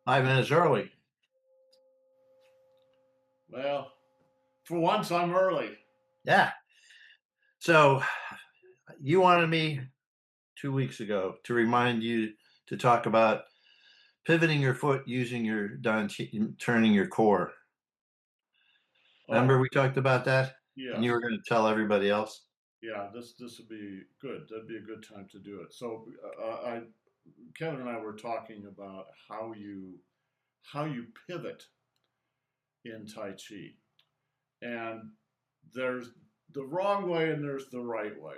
5 minutes early. Well, for once, I'm early. Yeah. So you wanted me 2 weeks ago to remind you to talk about pivoting your foot using your turning your core. Remember Oh, we talked about that, and you were yes. going to tell everybody else. Yeah, this would be good. That'd be a good time to do it. So, Kevin and I were talking about how you pivot in Tai Chi, and there's the wrong way and there's the right way.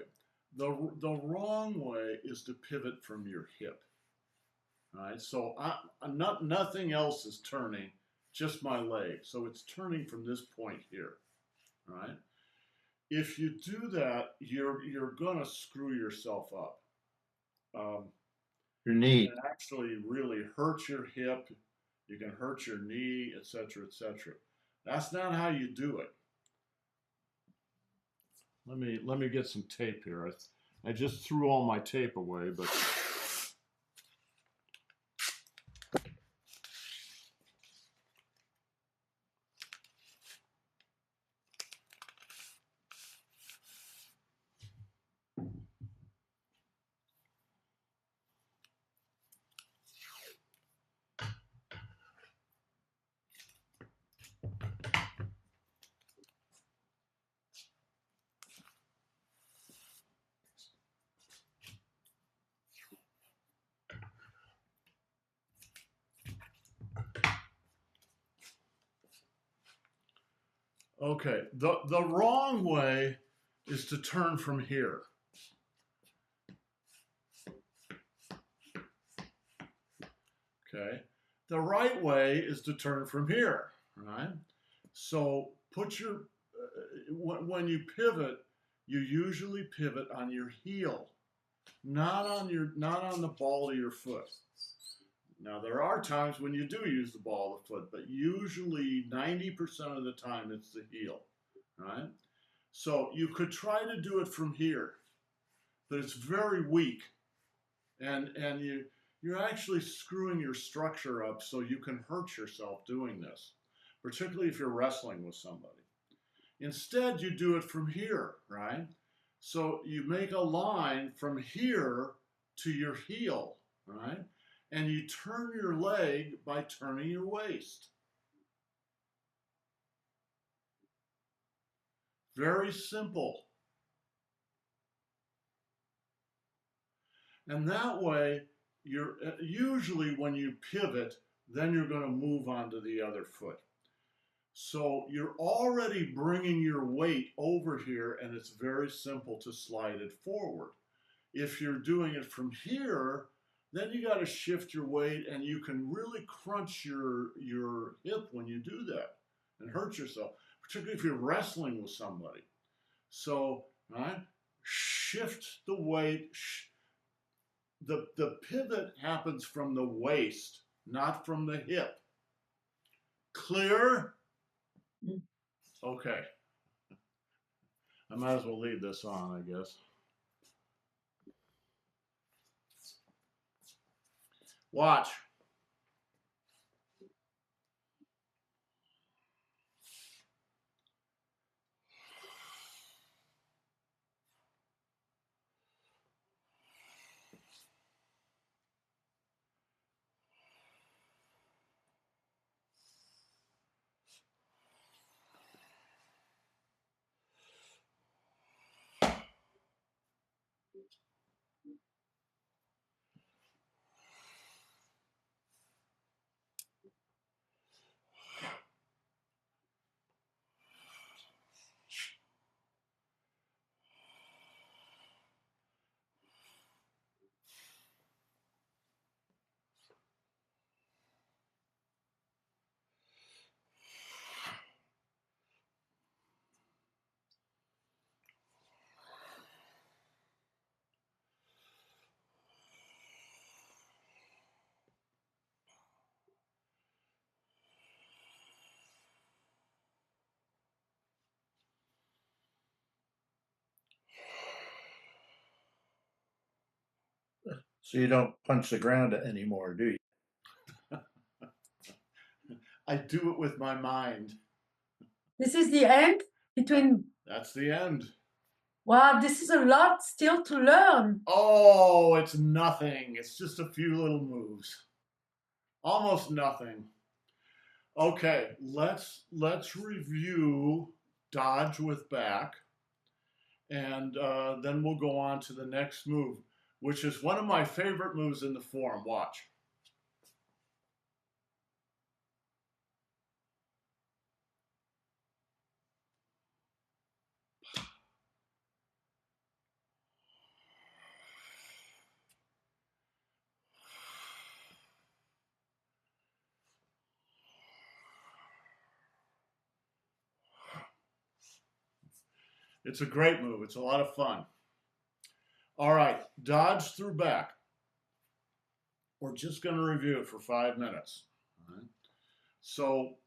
The wrong way is to pivot from your hip. Right? So nothing else is turning, just my leg. So it's turning from this point here. Right? If you do that, you're gonna screw yourself up. Um, Your you knee. can actually really hurt your hip. You can hurt your knee, etc., etc. That's not how you do it. Let me get some tape here. I just threw all my tape away, but okay. The wrong way is to turn from here. Okay. The right way is to turn from here. Right. So put your when you pivot, you usually pivot on your heel, not on the ball of your foot. Now there are times when you do use the ball of the foot, but usually 90% of the time it's the heel, right? So you could try to do it from here, but it's very weak, and you're actually screwing your structure up, so you can hurt yourself doing this, particularly if you're wrestling with somebody. Instead, you do it from here, right? So you make a line from here to your heel, right? And you turn your leg by turning your waist. Very simple. And that way, you're usually when you pivot, then you're going to move on to the other foot. So you're already bringing your weight over here, and it's very simple to slide it forward. If you're doing it from here, then you got to shift your weight, and you can really crunch your hip when you do that and hurt yourself, particularly if you're wrestling with somebody. So, right, shift the weight. The pivot happens from the waist, not from the hip. Clear? Okay. I might as well leave this on, I guess. Watch. So you don't punch the ground anymore, do you? I do it with my mind. This is the end between. That's the end. Wow, this is a lot still to learn. Oh, it's nothing. It's just a few little moves. Almost nothing. Okay, let's review dodge with back, and then we'll go on to the next move, which is one of my favorite moves in the form. Watch. It's a great move. It's a lot of fun. All right, dodge through back. We're just going to review it for 5 minutes. All right. So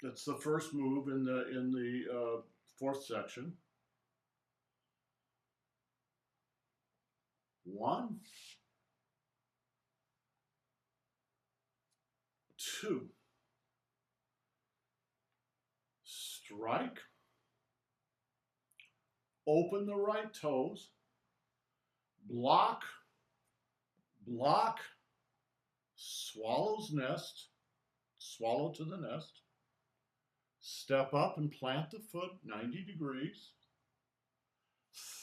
that's the first move in the fourth section. 1, 2, strike, open the right toes, block, block, swallows nest, swallow to the nest, step up and plant the foot 90 degrees,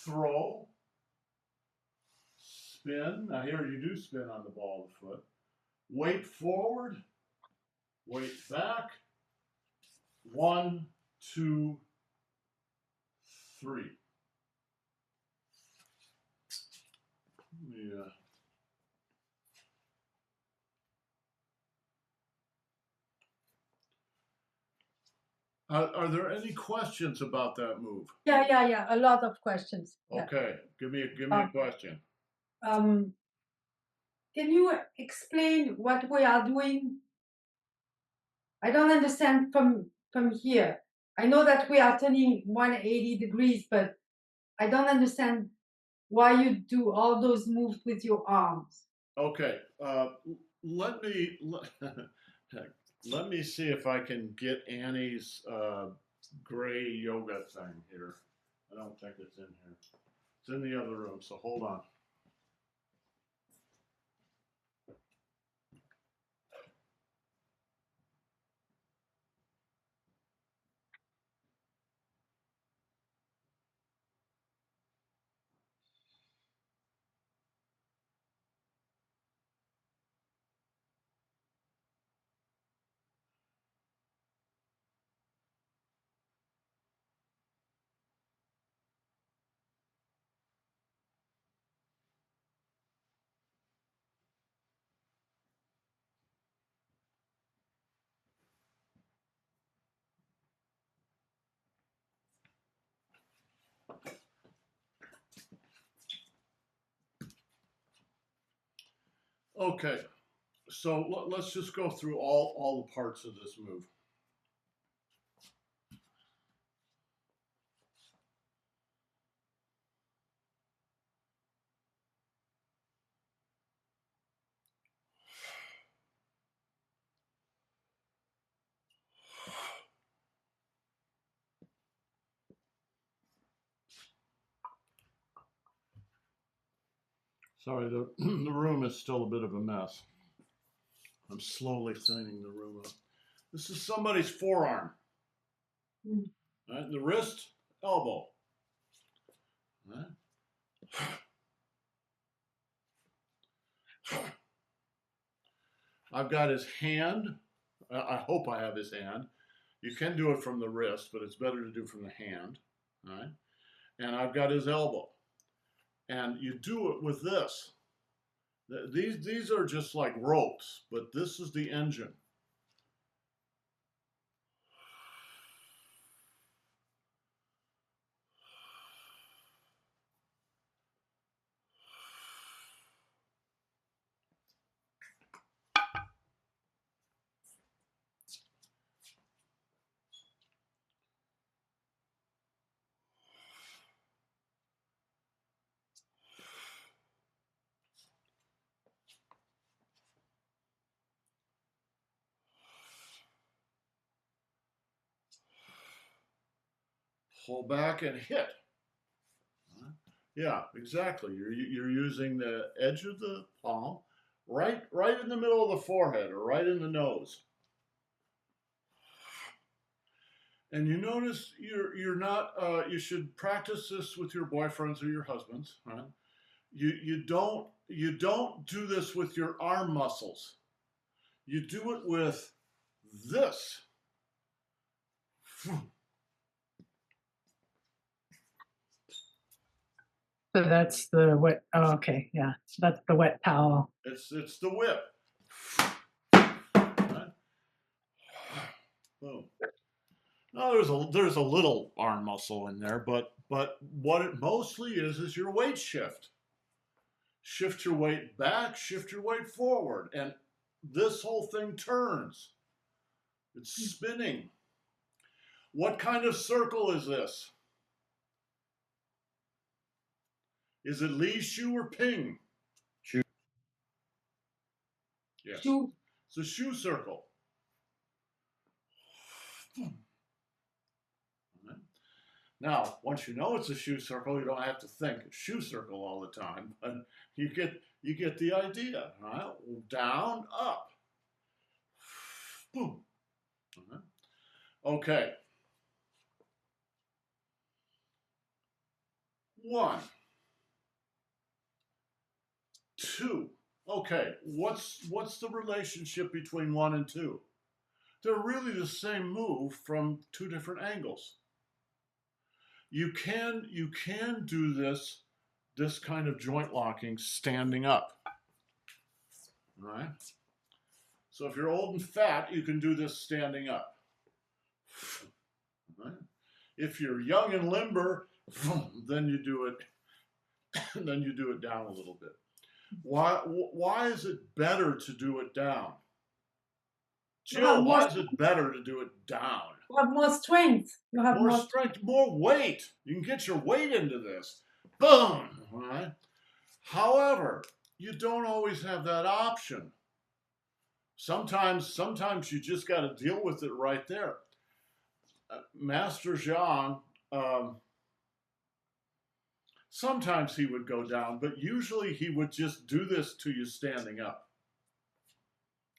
throw, spin. Now here you do spin on the ball of the foot. Weight forward, weight back. 1, 2, 3. Yeah. Are there any questions about that move? Yeah. A lot of questions. Okay, give me a question. Can you explain what we are doing? I don't understand from here. I know that we are turning 180 degrees, but I don't understand why you do all those moves with your arms. Okay, let me let me see if I can get Annie's gray yoga thing here. I don't think it's in here. It's in the other room, so hold on. Okay, so let's just go through all the parts of this move. Sorry, the the room is still a bit of a mess. I'm slowly cleaning the room up. This is somebody's forearm. Right? The wrist, elbow. Right? I've got his hand. I hope I have his hand. You can do it from the wrist, but it's better to do from the hand. Right? And I've got his elbow. And you do it with this. These are just like ropes, but this is the engine. pull back and hit. Yeah, exactly. You're using the edge of the palm right in the middle of the forehead or right in the nose. And you notice you're not you should practice this with your boyfriends or your husbands, right? You don't do this with your arm muscles. You do it with this. So that's the wet. Oh, okay, yeah, that's the wet towel. It's the whip. Right? Boom. Now there's a little arm muscle in there, but what it mostly is your weight shift. Shift your weight back, shift your weight forward, and this whole thing turns. It's spinning. What kind of circle is this? Is it Li, Shu, or Ping? Shu. Yes. Shu. It's a Shu circle. Now, once you know it's a Shu circle, you don't have to think Shu circle all the time, but you get the idea. Right? Down, up. Boom. Okay. 1, 2. Okay, what's the relationship between 1 and 2? They're really the same move from 2 different angles. You can do this kind of joint locking standing up. All right? So if you're old and fat, you can do this standing up. All right? If you're young and limber, then you do it down a little bit. Why is it better to do it down? Jill, why is it better to do it down? You have more strength. You have more strength, more weight. You can get your weight into this. Boom. All right. However, you don't always have that option. Sometimes you just got to deal with it right there. Master Zhang, sometimes he would go down, but usually he would just do this to you standing up.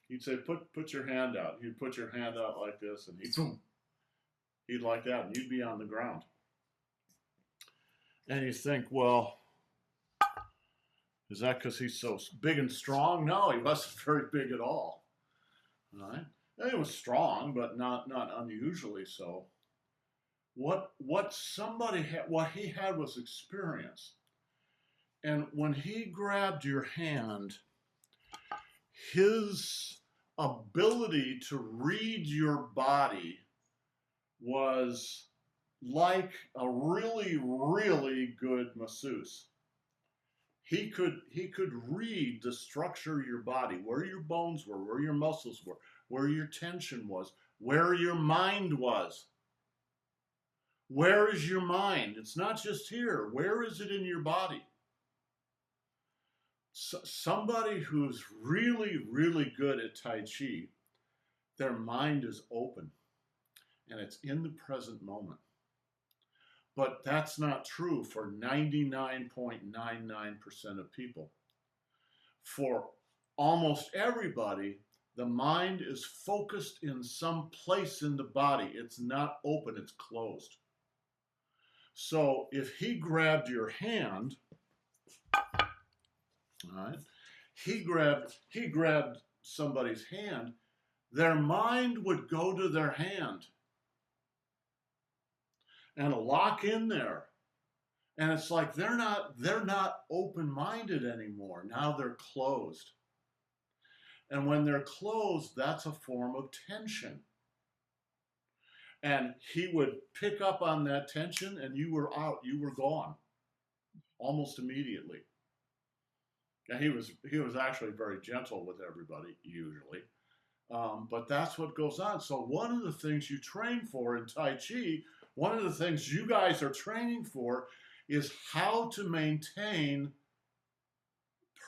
He'd say, put your hand out. He'd put your hand out like this, and he'd like that, and you'd be on the ground. And you think, well, is that because he's so big and strong? No, he wasn't very big at all. All right? And he was strong, but not unusually so. What he had was experience. And when he grabbed your hand, his ability to read your body was like a really, really good masseuse. He could read the structure of your body, where your bones were, where your muscles were, where your tension was, where your mind was. Where is your mind? It's not just here. Where is it in your body? Somebody who's really, really good at Tai Chi, their mind is open and it's in the present moment. But that's not true for 99.99% of people. For almost everybody, the mind is focused in some place in the body. It's not open, it's closed. So if he grabbed your hand, all right, he grabbed somebody's hand, their mind would go to their hand and lock in there. And it's like they're not open-minded anymore. Now they're closed. And when they're closed, that's a form of tension. And he would pick up on that tension and you were out, you were gone almost immediately. And he was actually very gentle with everybody, usually. But that's what goes on. So one of the things you train for in Tai Chi, one of the things you guys are training for is how to maintain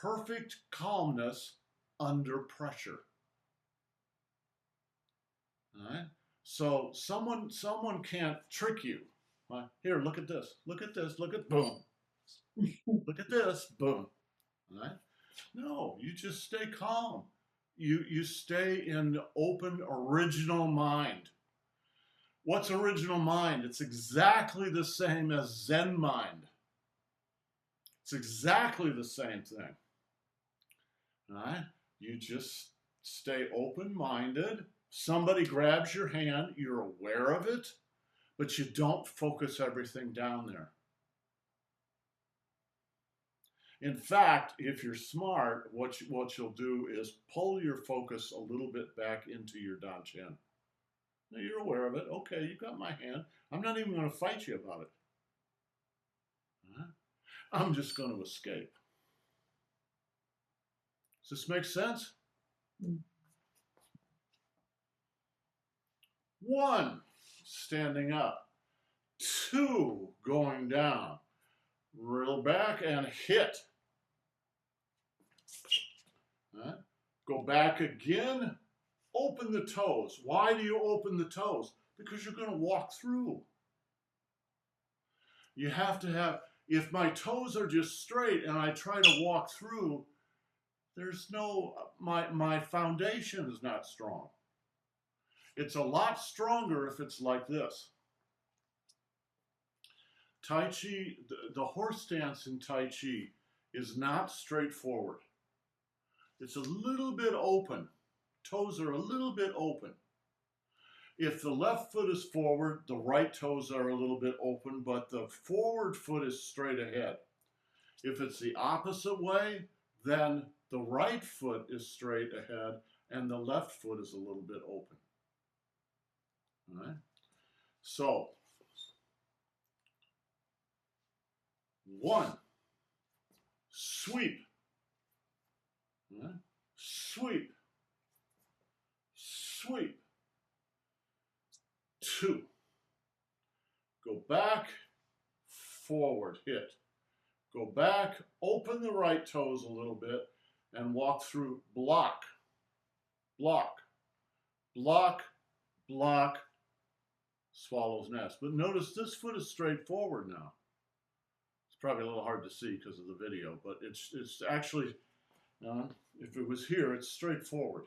perfect calmness under pressure. All right? So someone can't trick you. Here, look at this. Look at this. Look at boom. Look at this. Boom. All right? No, you just stay calm. You stay in open, original mind. What's original mind? It's exactly the same as Zen mind. It's exactly the same thing. All right? You just stay open-minded. Somebody grabs your hand, you're aware of it, but you don't focus everything down there. In fact, if you're smart, what you'll do is pull your focus a little bit back into your dantian. Now you're aware of it. Okay, you got my hand. I'm not even going to fight you about it. I'm just going to escape. Does this make sense? 1, standing up. 2, going down. Reel back and hit. Go back again. Open the toes. Why do you open the toes? Because you're going to walk through. You have to have, if my toes are just straight and I try to walk through, there's no, my foundation is not strong. It's a lot stronger if it's like this. Tai Chi, the horse stance in Tai Chi is not straightforward. It's a little bit open. Toes are a little bit open. If the left foot is forward, the right toes are a little bit open, but the forward foot is straight ahead. If it's the opposite way, then the right foot is straight ahead and the left foot is a little bit open. All right? So, 1, sweep, all right? Sweep, sweep. 2, go back, forward, hit. Go back, open the right toes a little bit, and walk through, block, block, block, block, swallow's nest. But notice this foot is straight forward now. It's probably a little hard to see because of the video, but it's actually, if it was here, it's straight forward.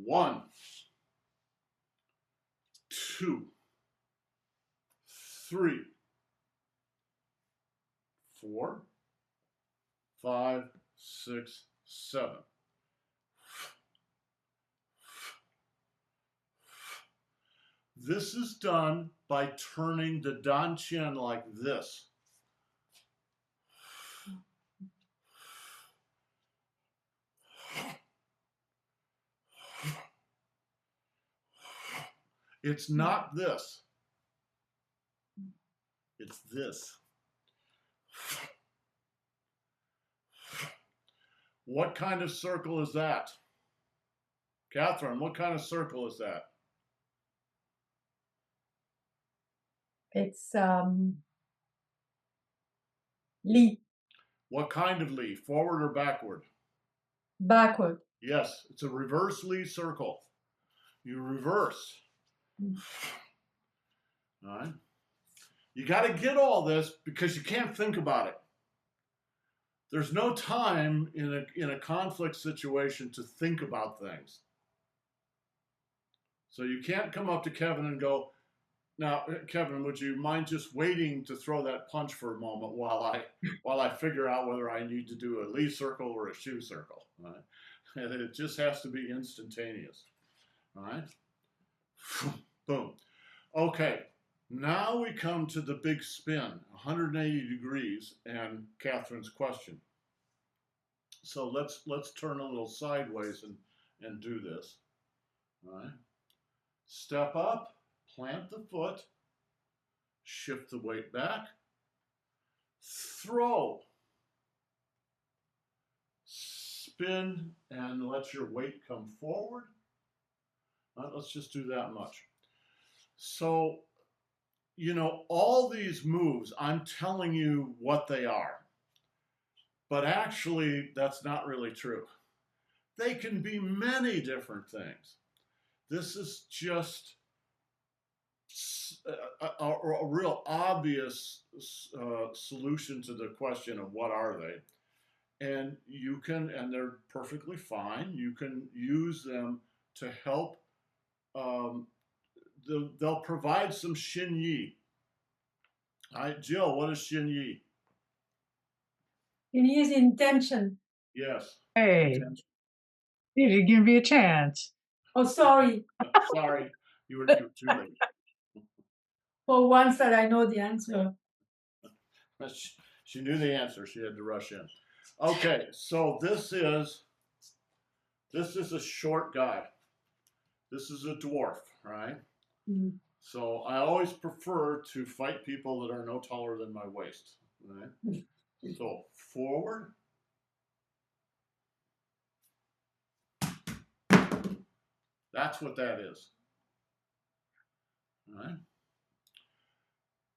1, 2, 3, 4, 5, 6, 7. This is done by turning the dantian like this. It's not this. It's this. What kind of circle is that? Catherine, what kind of circle is that? It's Lee. What kind of Lee? Forward or backward? Backward. Yes, it's a reverse Lee circle. You reverse. All right. You got to get all this because you can't think about it. There's no time in a conflict situation to think about things. So you can't come up to Kevin and go, now, Kevin, would you mind just waiting to throw that punch for a moment while I figure out whether I need to do a Lee circle or a shoe circle? All right? And it just has to be instantaneous. All right? Boom. Okay. Now we come to the big spin, 180 degrees, and Catherine's question. So let's turn a little sideways and do this. All right. Step up, plant the foot, shift the weight back, throw, spin, and let your weight come forward. All right, let's just do that much. So, you know, all these moves, I'm telling you what they are. But actually, that's not really true. They can be many different things. This is just a real obvious solution to the question of what are they. And you can, and they're perfectly fine. You can use them to help. They'll provide some Xin Yi. All right, Jill, what is Xin Yi? It is intention. Yes. Hey, Intention. you didn't give me a chance. Oh, sorry. Sorry, you were too late. For once that I know the answer. She knew the answer. She had to rush in. Okay, so this is a short guy. This is a dwarf, right? Mm. So I always prefer to fight people that are no taller than my waist, right? So forward. That's what that is. All right.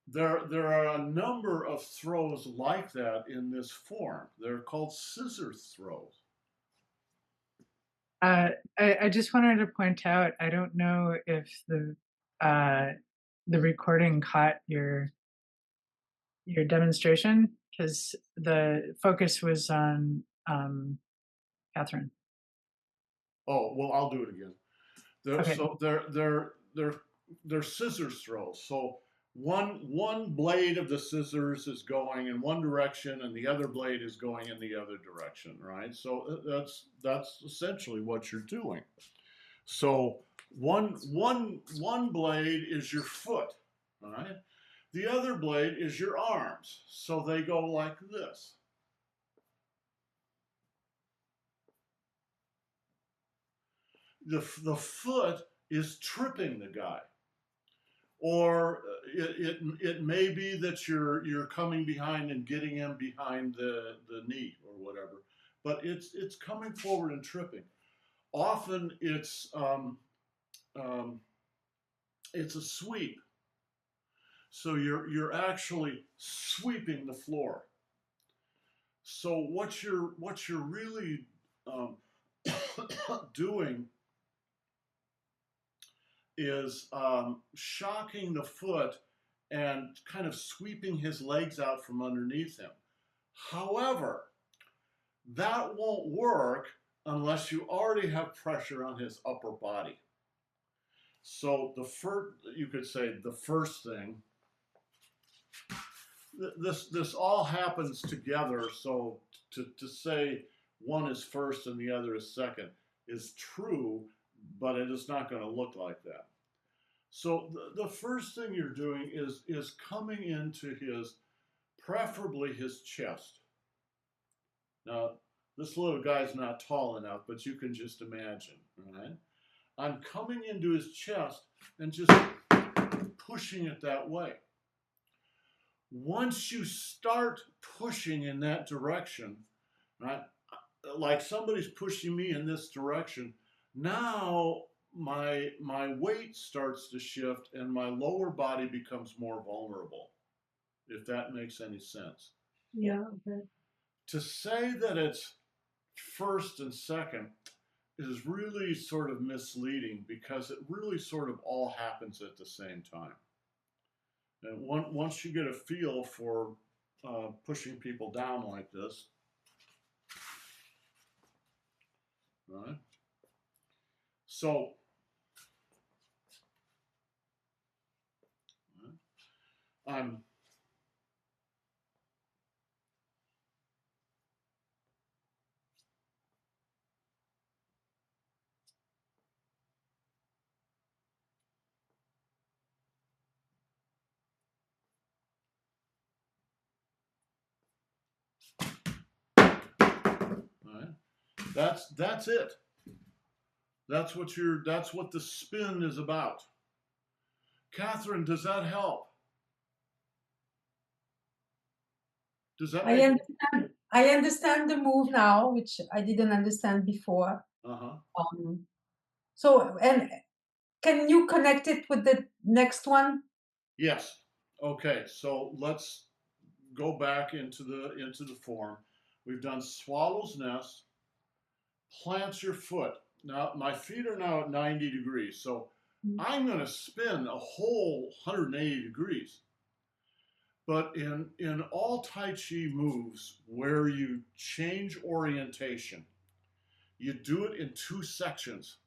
There are a number of throws like that in this form. They're called scissor throws. I just wanted to point out, I don't know if the recording caught your demonstration, because the focus was on Catherine. Oh, well, I'll do it again. Okay. So they're scissor throws. So one blade of the scissors is going in one direction, and the other blade is going in the other direction, right? So that's essentially what you're doing. So one blade is your foot, all right? The other blade is your arms. So they go like this. The foot is tripping the guy. Or it may be that you're coming behind and getting him behind the knee or whatever, but it's coming forward and tripping. Often it's a sweep, so you're actually sweeping the floor. So what you're really doing is shocking the foot and kind of sweeping his legs out from underneath him. However, that won't work unless you already have pressure on his upper body. So you could say the first thing, this all happens together. So to say one is first and the other is second is true, but it is not going to look like that. So the first thing you're doing is coming into preferably his chest. Now, this little guy's not tall enough, but you can just imagine, right? I'm coming into his chest and just pushing it that way. Once you start pushing in that direction, right? Like somebody's pushing me in this direction, now my weight starts to shift and my lower body becomes more vulnerable, if that makes any sense. Yeah, okay. To say that it's first and second is really sort of misleading because it really sort of all happens at the same time. And once you get a feel for pushing people down like this, right? So I'm right? That's it. That's what the spin is about. Catherine, does that help? Does that make I understand the move now, which I didn't understand before. Uh-huh. So, and can you connect it with the next one? Yes. Okay, so let's go back into the form. We've done swallow's nest, plant your foot. Now, my feet are now at 90 degrees, so I'm going to spin a whole 180 degrees. But in all Tai Chi moves where you change orientation, you do it in two sections.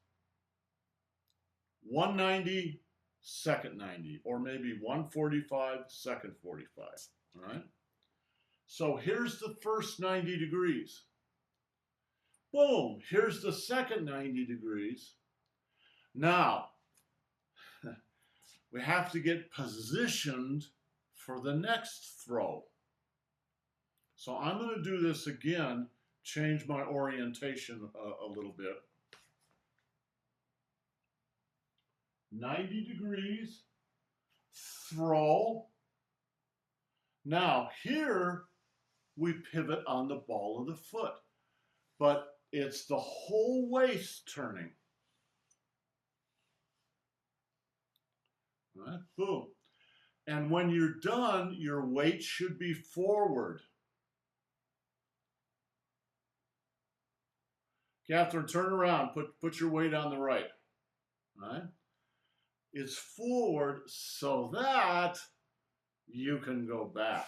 190, second 90, or maybe 145, second 45, all right? So here's the first 90 degrees. Boom, here's the second 90 degrees. Now, we have to get positioned for the next throw. So I'm going to do this again, change my orientation a little bit. 90 degrees, throw. Now here we pivot on the ball of the foot, but it's the whole waist turning. All right, boom. And when you're done, your weight should be forward. Catherine, turn around, put your weight on the right. All right? It's forward so that you can go back.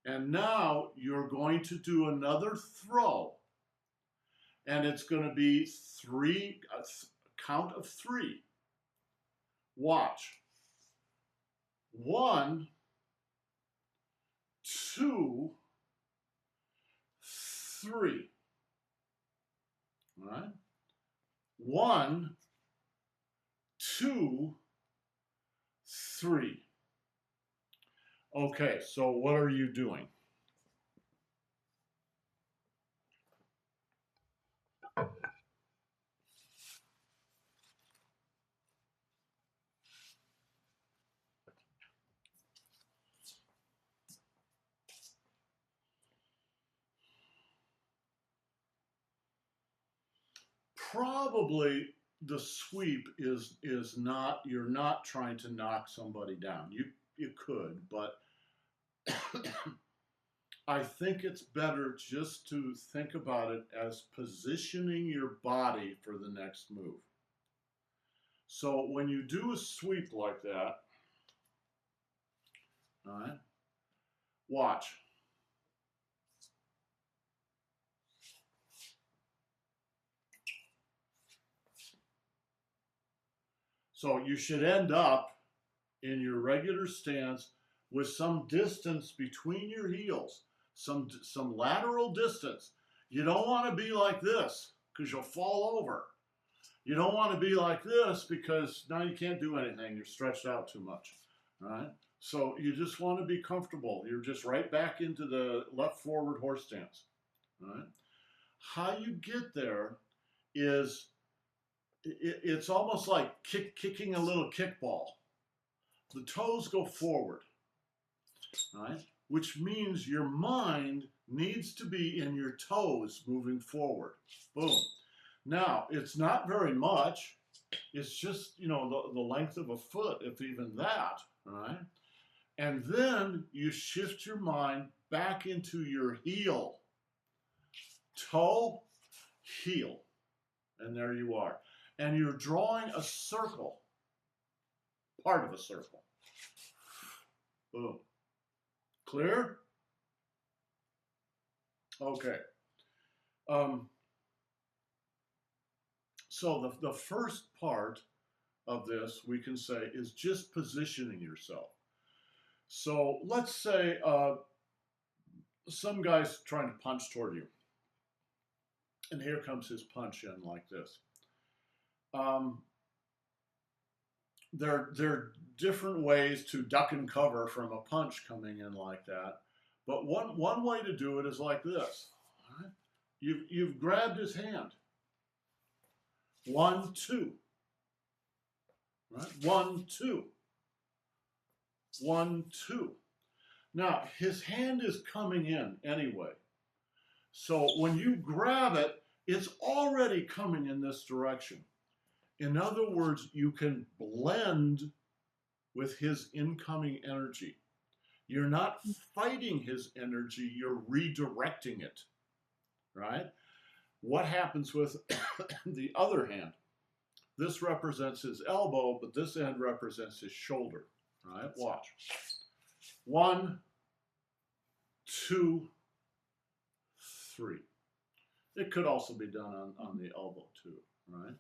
And now you're going to do another throw. And it's going to be count of three. Watch. 1, 2, 3. All right? 1, 2, 3. Okay, so what are you doing? Probably the sweep is not, you're not trying to knock somebody down. You could, but I think it's better just to think about it as positioning your body for the next move. So when you do a sweep like that, all right, watch. So you should end up in your regular stance with some distance between your heels, some lateral distance. You don't want to be like this because you'll fall over. You don't want to be like this because now you can't do anything. You're stretched out too much. All right? So you just want to be comfortable. You're just right back into the left forward horse stance. All right? How you get there is it's almost like kicking a little kickball. The toes go forward, right? Which means your mind needs to be in your toes moving forward. Boom. Now, it's not very much. It's just, you know, the length of a foot, if even that, right? And then you shift your mind back into your heel. Toe, heel. And there you are. And you're drawing a circle, part of a circle. Boom. Clear? Okay. So the first part of this, we can say, is just positioning yourself. So let's say some guy's trying to punch toward you. And here comes his punch in like this. There are different ways to duck and cover from a punch coming in like that. But one way to do it is like this. Right? You've grabbed his hand. 1, 2. Right? 1, 2. 1, 2. Now, his hand is coming in anyway. So when you grab it, it's already coming in this direction. In other words, you can blend with his incoming energy. You're not fighting his energy, you're redirecting it. right? What happens with the other hand? This represents his elbow, but this end represents his shoulder, right? Watch. 1, 2, 3. It could also be done on the elbow too, right?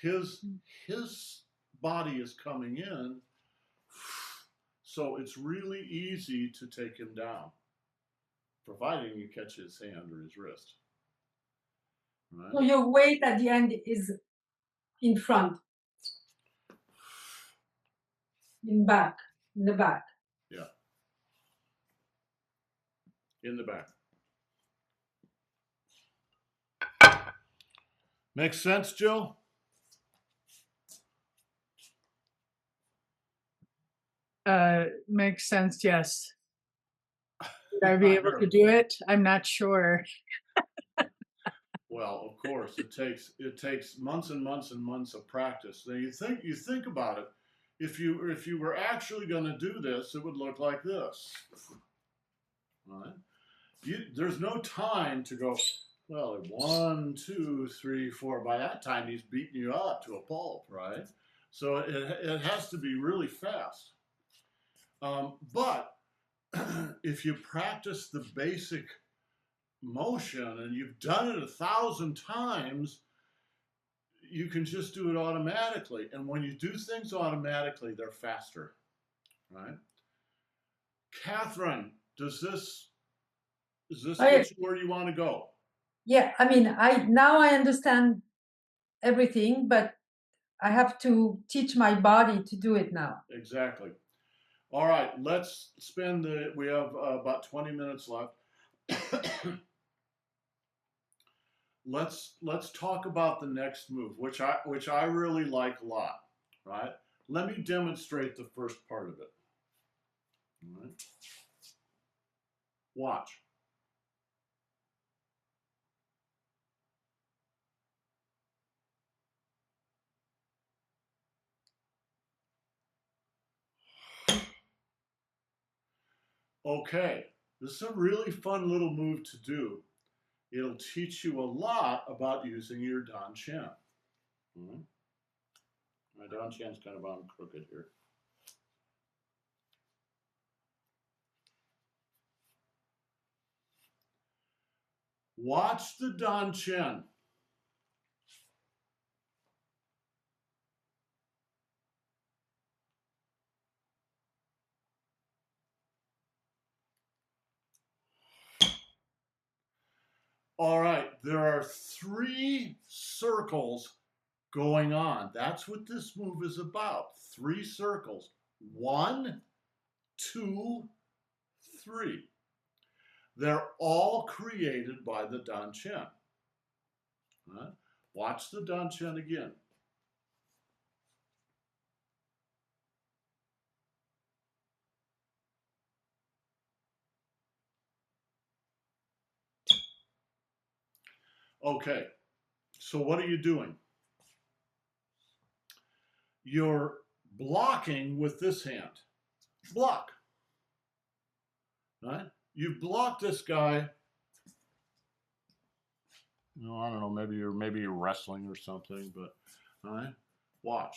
His body is coming in, so it's really easy to take him down, providing you catch his hand or his wrist. Right? So your weight at the end is in front, in the back. Yeah. In the back. Makes sense, Jill? Makes sense, yes. Would I be able to do it? I'm not sure. Well, of course, it takes months and months and months of practice. Now you think about it. If you were actually going to do this, it would look like this. Right? There's no time to go, well, 1, 2, 3, 4. By that time, he's beating you up to a pulp, right? So it has to be really fast. But if you practice the basic motion and you've done it 1,000 times, you can just do it automatically. And when you do things automatically, they're faster, right? Catherine, is this get you where you want to go? Yeah, I mean, now I understand everything, but I have to teach my body to do it now. Exactly. All right, let's spend we have about 20 minutes left. Let's talk about the next move, which I really like a lot, right? Let me demonstrate the first part of it. All right. Watch. Okay, this is a really fun little move to do. It'll teach you a lot about using your Dan Chen. Mm-hmm. My Dan Chen's kind of on crooked here. Watch the Dan Chen. All right, there are 3 circles going on. That's what this move is about. 3 circles. 1, 2, 3. They're all created by the Dan Chen. Right? Watch the Dan Chen again. Okay, so what are you doing? You're blocking with this hand. Block. Right? You block this guy. No, I don't know. Maybe you're wrestling or something, but all right. Watch.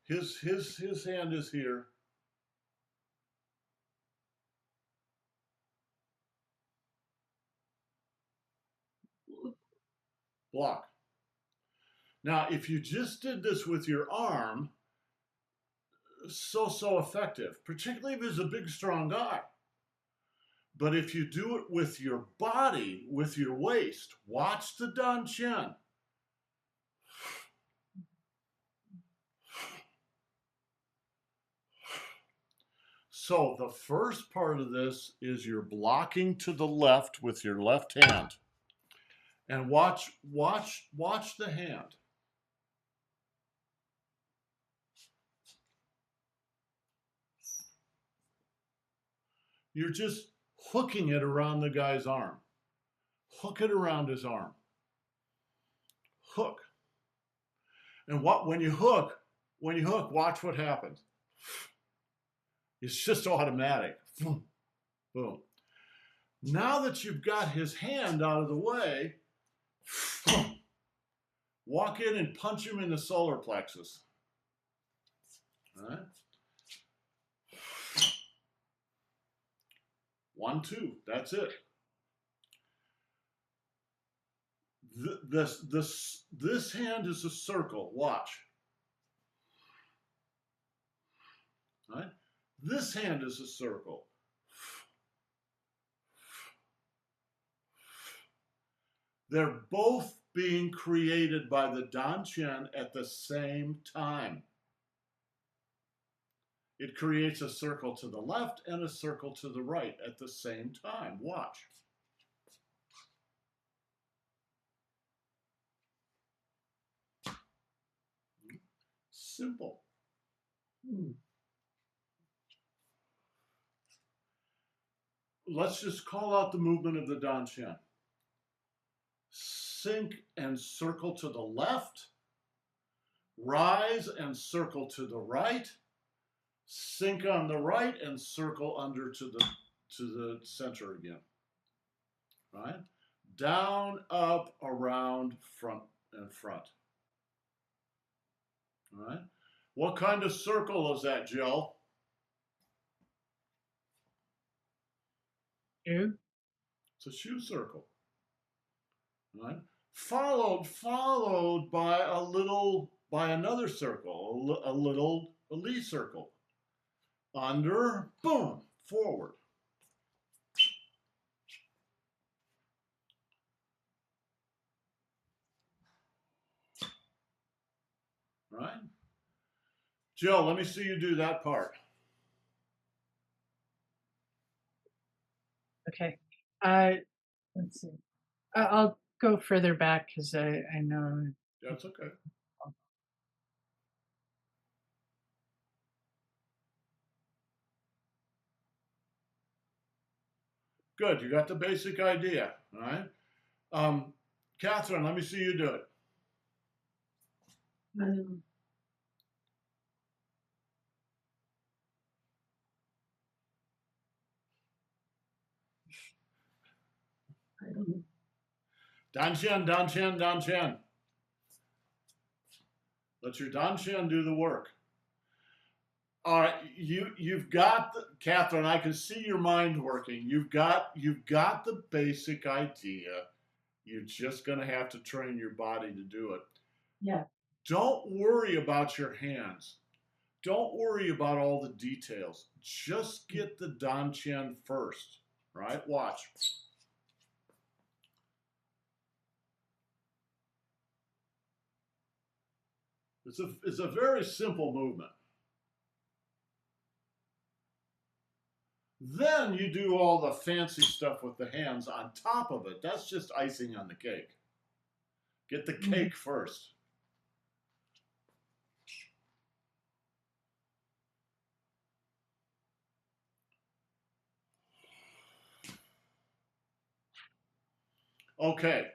His hand is here. Block. Now, if you just did this with your arm, so effective, particularly if he's a big, strong guy. But if you do it with your body, with your waist, watch the Dan Chen. So the first part of this is you're blocking to the left with your left hand. And watch the hand. You're just hooking it around the guy's arm. Hook it around his arm. Hook. And when you hook, watch what happens. It's just automatic. Boom. Now that you've got his hand out of the way, walk in and punch him in the solar plexus. All right? 1, 2, that's it. This hand is a circle. Watch. All right? This hand is a circle. They're both being created by the Dantian at the same time. It creates a circle to the left and a circle to the right at the same time. Watch. Simple. Let's just call out the movement of the Dantian. Sink and circle to the left, rise and circle to the right, sink on the right and circle under to the center again. Right? Down, up, around, front, and front. All right? What kind of circle is that, Jill? Shoe. It's a shoe circle. All right? Followed by another circle, a little Lee circle. Under, boom, forward. Right? Jill, let me see you do that part. Okay. Let's see. I'll go further back because I know. That's okay. Good, you got the basic idea, all right? Catherine, let me see you do it. I don't know. Dantian, Dantian, Dantian. Let your Dantian do the work. All right, you've got Catherine. I can see your mind working. You've got the basic idea. You're just gonna have to train your body to do it. Yeah. Don't worry about your hands. Don't worry about all the details. Just get the Dantian first, right? Watch. It's a very simple movement. Then you do all the fancy stuff with the hands on top of it. That's just icing on the cake. Get the cake first. Okay.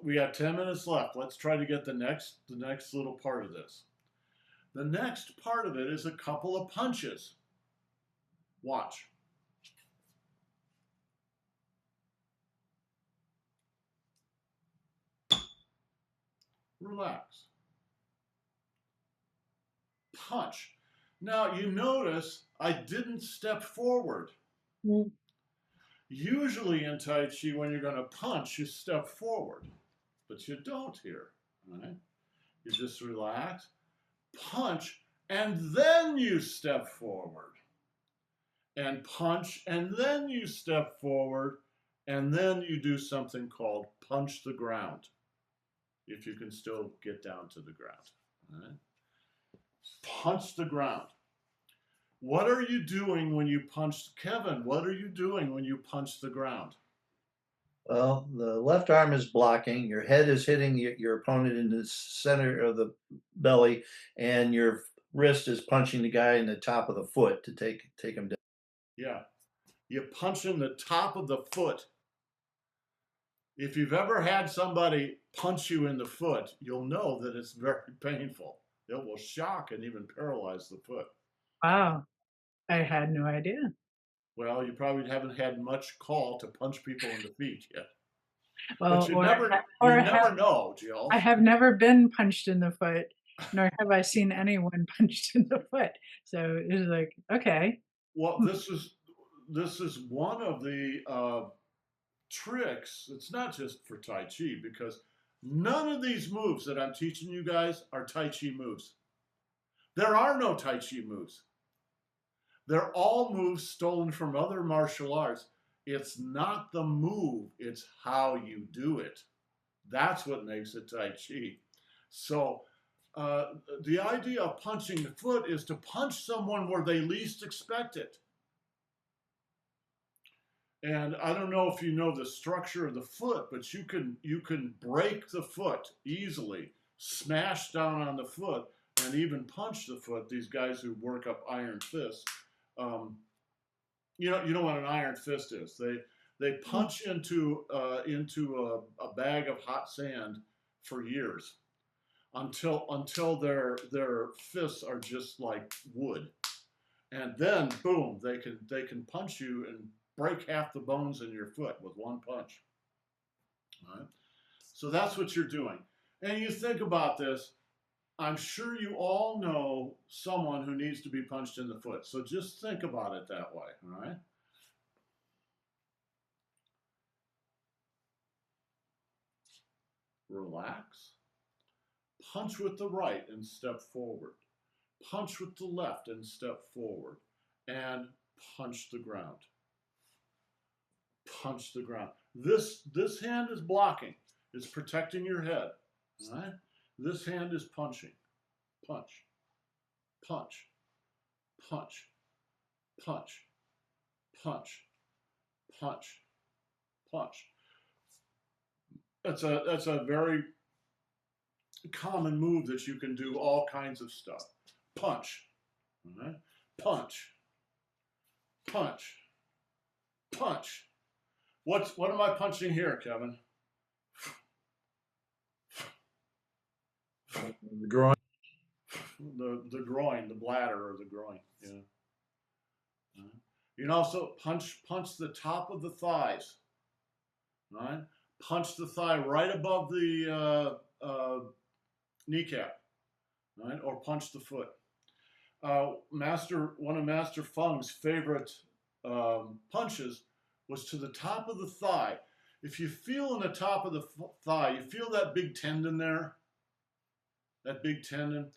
We have 10 minutes left. Let's try to get the next little part of this. The next part of it is a couple of punches. Watch. Relax. Punch. Now you notice I didn't step forward. Mm. Usually in Tai Chi, when you're going to punch, you step forward, but you don't here. Right? You just relax, punch, and then you step forward. And punch, and then you step forward, and then you do something called punch the ground, if you can still get down to the ground. Right? Punch the ground. What are you doing when you punch, Kevin? What are you doing when you punch the ground? Well, the left arm is blocking, your head is hitting your opponent in the center of the belly, and your wrist is punching the guy in the top of the foot to take him down. Yeah. You punch in the top of the foot. If you've ever had somebody punch you in the foot, you'll know that it's very painful. It will shock and even paralyze the foot. Wow. I had no idea. Well, you probably haven't had much call to punch people in the feet yet. Well, But you never know, I Jill. have never been punched in the foot, nor have I seen anyone punched in the foot. So it's like, okay. Well, this is one of the tricks. It's not just for Tai Chi because none of these moves that I'm teaching you guys are Tai Chi moves. There are no Tai Chi moves. They're all moves stolen from other martial arts. It's not the move, it's how you do it. That's what makes it Tai Chi. So, the idea of punching the foot is to punch someone where they least expect it. And I don't know if you know the structure of the foot, but you can break the foot easily, smash down on the foot, and even punch the foot. These guys who work up iron fists, um, you know what an iron fist is. They punch into a bag of hot sand for years until their fists are just like wood, and then boom, they can punch you and break half the bones in your foot with one punch. All right? So that's what you're doing. And you think about this, I'm sure you all know someone who needs to be punched in the foot. So just think about it that way, all right? Relax. Punch with the right and step forward. Punch with the left and step forward. And punch the ground. Punch the ground. This hand is blocking. It's protecting your head. All right? This hand is punching. Punch. Punch. Punch. Punch. Punch. Punch. Punch. That's a very common move that you can do all kinds of stuff. Punch. All right? Punch. Punch. Punch. What am I punching here, Kevin? The groin. The groin, the bladder or the groin. Yeah. You can also punch the top of the thighs. Right? Punch the thigh right above the kneecap. Right? Or punch the foot. One of Master Feng's favorite punches was to the top of the thigh. If you feel in the top of the thigh, you feel that big tendon there, that big tendon.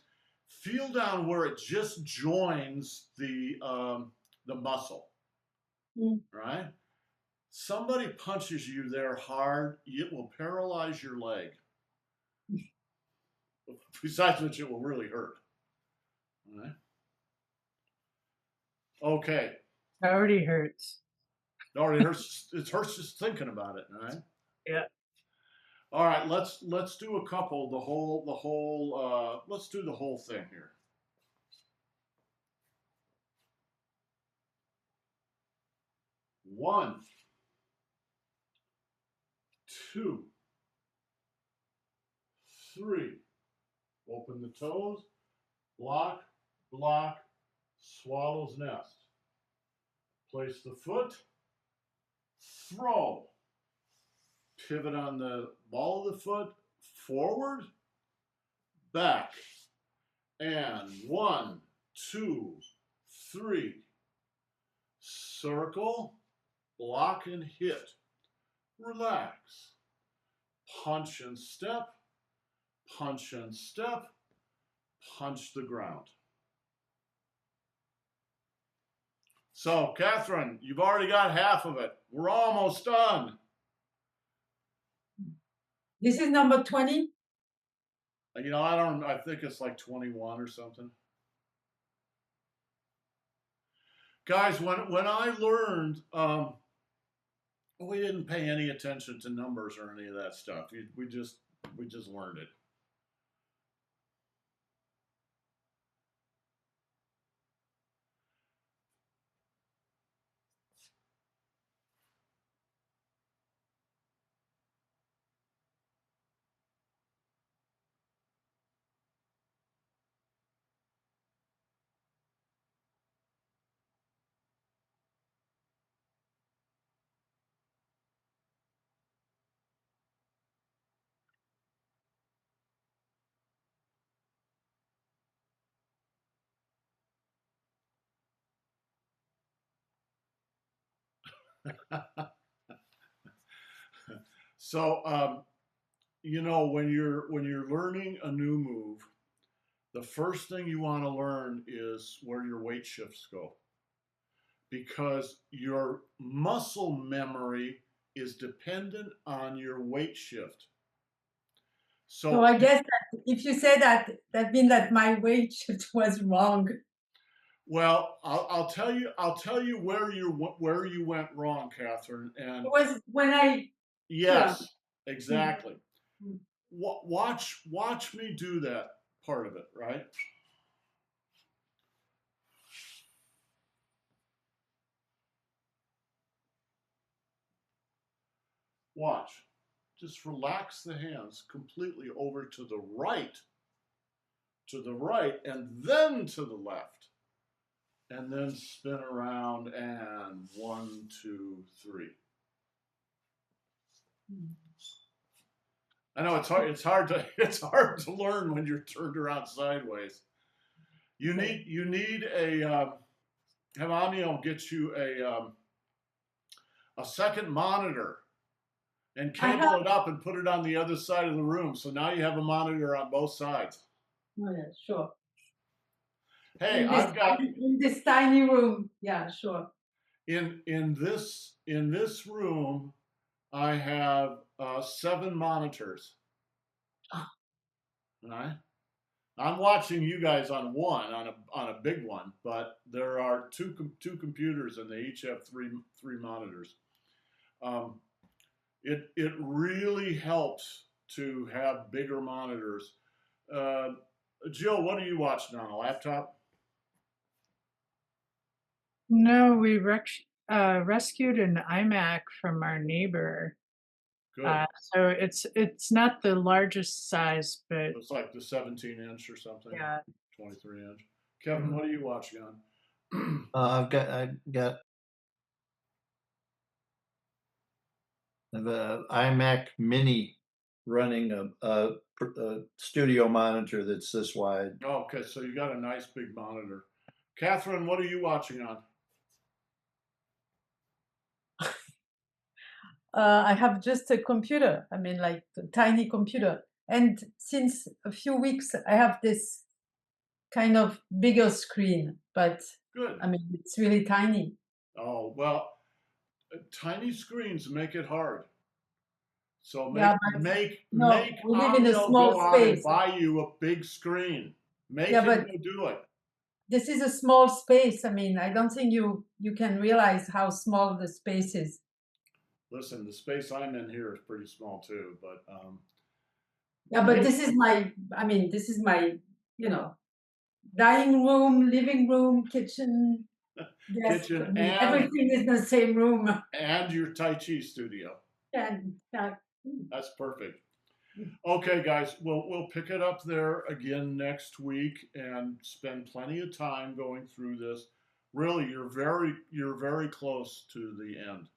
Feel down where it just joins the muscle, right? Somebody punches you there hard, it will paralyze your leg. Besides which, it will really hurt. All right. Okay. It already hurts. It already hurts. It hurts just thinking about it. All right. Yeah. All right. Let's do a couple. Let's do the whole thing here. One, two, three. Open the toes. Block, block, swallow's nest. Place the foot. Throw. Pivot on the ball of the foot. Forward, back. And 1, 2, 3. Circle, block and hit. Relax. Punch and step. Punch and step. Punch the ground. So, Catherine, you've already got half of it. We're almost done. This is number 20. You know, I think it's like 21 or something. Guys, when I learned, we didn't pay any attention to numbers or any of that stuff. We just learned it. So, when you're learning a new move, the first thing you want to learn is where your weight shifts go, because your muscle memory is dependent on your weight shift. So So, I guess that if you say that, that means that my weight shift was wrong. well, I'll tell you where you went wrong, Catherine. And It was when I, yeah. yes, exactly. Watch me do that part of it, right? Watch. Just relax the hands completely over to the right, and then to the left, and then spin around, and 1, 2, 3. I know it's hard. It's hard to learn when you're turned around sideways. You need a have Amiel get you a second monitor and I cable have, it up and put it on the other side of the room. So now you have a monitor on both sides. oh yeah, sure. Hey, I've got In this tiny room. Yeah, sure. in this room, I have 7 monitors. Ah. Right? I'm watching you guys on a big one, but there are two computers, and they each have three monitors. Um, it really helps to have bigger monitors. Uh, Jill, what are you watching on a laptop? No, we rescued an iMac from our neighbor. Good. So it's not the largest size, but It's like the 17-inch or something, yeah. 23-inch. Kevin, what are you watching on? I've got the iMac Mini running a studio monitor that's this wide. Okay, so you got a nice big monitor. Catherine, what are you watching on? I have just a computer. I mean, like a tiny computer. And since a few weeks, I have this kind of bigger screen, but Good. I mean, it's really tiny. Oh, well, tiny screens make it hard. So make Yeah, but make no, make we live in a Amiel small go out and space. buy you a big screen. Make Yeah, him but go do it. this is a small space. I mean, I don't think you can realize how small the space is. Listen, the space I'm in here is pretty small too, but Yeah, but this is my, I mean, this is my, you know, dining room, living room, kitchen, desk. I kitchen mean, and everything is in the same room. your Tai Chi studio. And That's perfect. Okay, guys, we'll pick it up there again next week and spend plenty of time going through this. Really, you're very close to the end.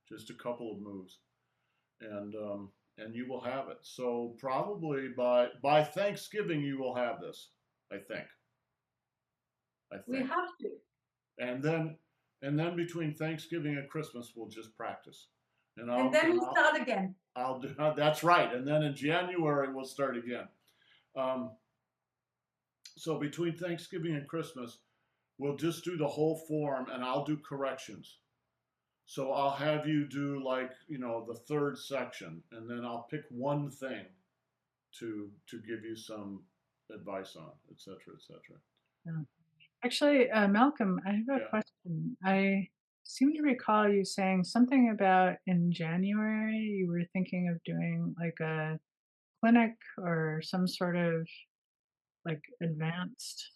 Just a couple of moves, and you will have it. So probably by Thanksgiving you will have this. I think. I we think. have to. And then between Thanksgiving and Christmas we'll just practice. And And I'll then and we start again. I'll do that's right. And then in January we'll start again. Um, So between Thanksgiving and Christmas, we'll just do the whole form, and I'll do corrections. So I'll have you do, like, the third section, and then I'll pick one thing to give you some advice on, et cetera, et cetera. Yeah. Actually, Malcolm, I have a Yeah. question. I seem to recall you saying something about in January you were thinking of doing like a clinic or some sort of like advanced.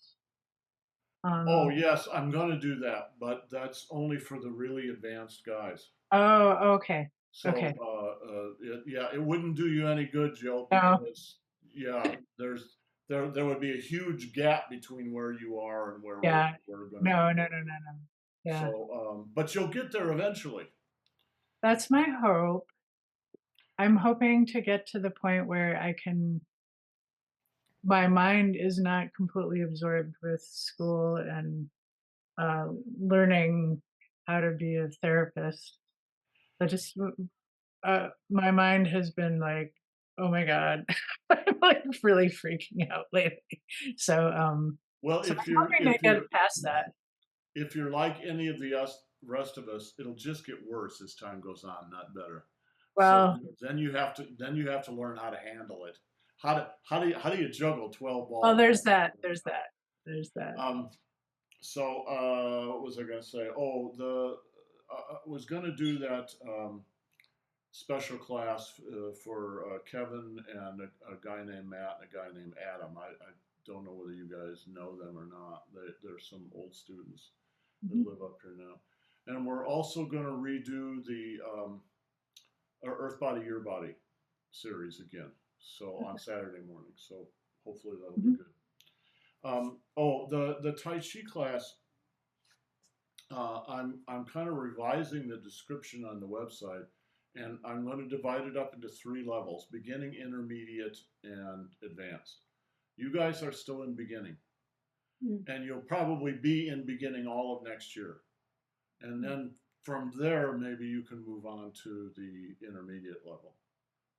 Oh Um, yes, I'm gonna do that, but that's only for the really advanced guys. oh, okay, So okay. it wouldn't do you any good, Jill, No, because yeah, there would be a huge gap between where you are and where yeah, we're going to no, be. no, no, no, no. Yeah, So, but you'll get there eventually. that's my hope. I'm hoping to get to the point where my mind is not completely absorbed with school and uh, learning how to be a therapist. I just my mind has been like, oh my god, I'm like really freaking out lately. So Well, so I'm hoping to get past that. if you're like any of the rest of us, it'll just get worse as time goes on, not better. So Well, then you have to learn how to handle it. How do you juggle 12 oh, balls? there's that. There's that. There's that. Um, so what was I going to say? Oh, the I was going to do that special class for Kevin and a guy named Matt and a guy named Adam. I don't know whether you guys know them or not. They're some old students that Mhm. live up here now. And we're also going to redo the Earth Body, Your Body series again. So on Saturday morning. So hopefully that'll be Mhm. good. Oh, the Tai Chi class. I'm kind of revising the description on the website, and I'm going to divide it up into 3 levels: beginning, intermediate, and advanced. You guys are still in beginning, Mm. and you'll probably be in beginning all of next year. And then from there, maybe you can move on to the intermediate level.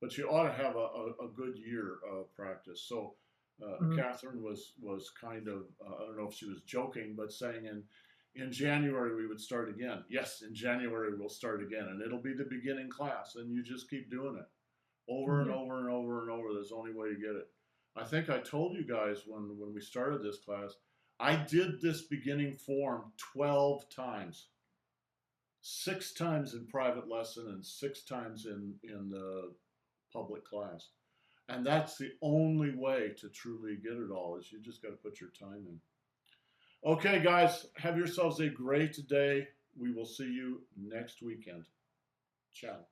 But you ought to have a good year of practice. So Mhm. Catherine was kind of I don't know if she was joking, but saying in January we would start again. Yes, in January we'll start again, and it'll be the beginning class, and you just keep doing it over and Yeah. over and over and over. There's the only way to get it. I think I told you guys when we started this class, I did this beginning form 12 times. 6 times in private lesson and 6 times in the public class. And that's the only way to truly get it all is you just got to put your time in. Okay, guys, have yourselves a great day. We will see you next weekend. Ciao.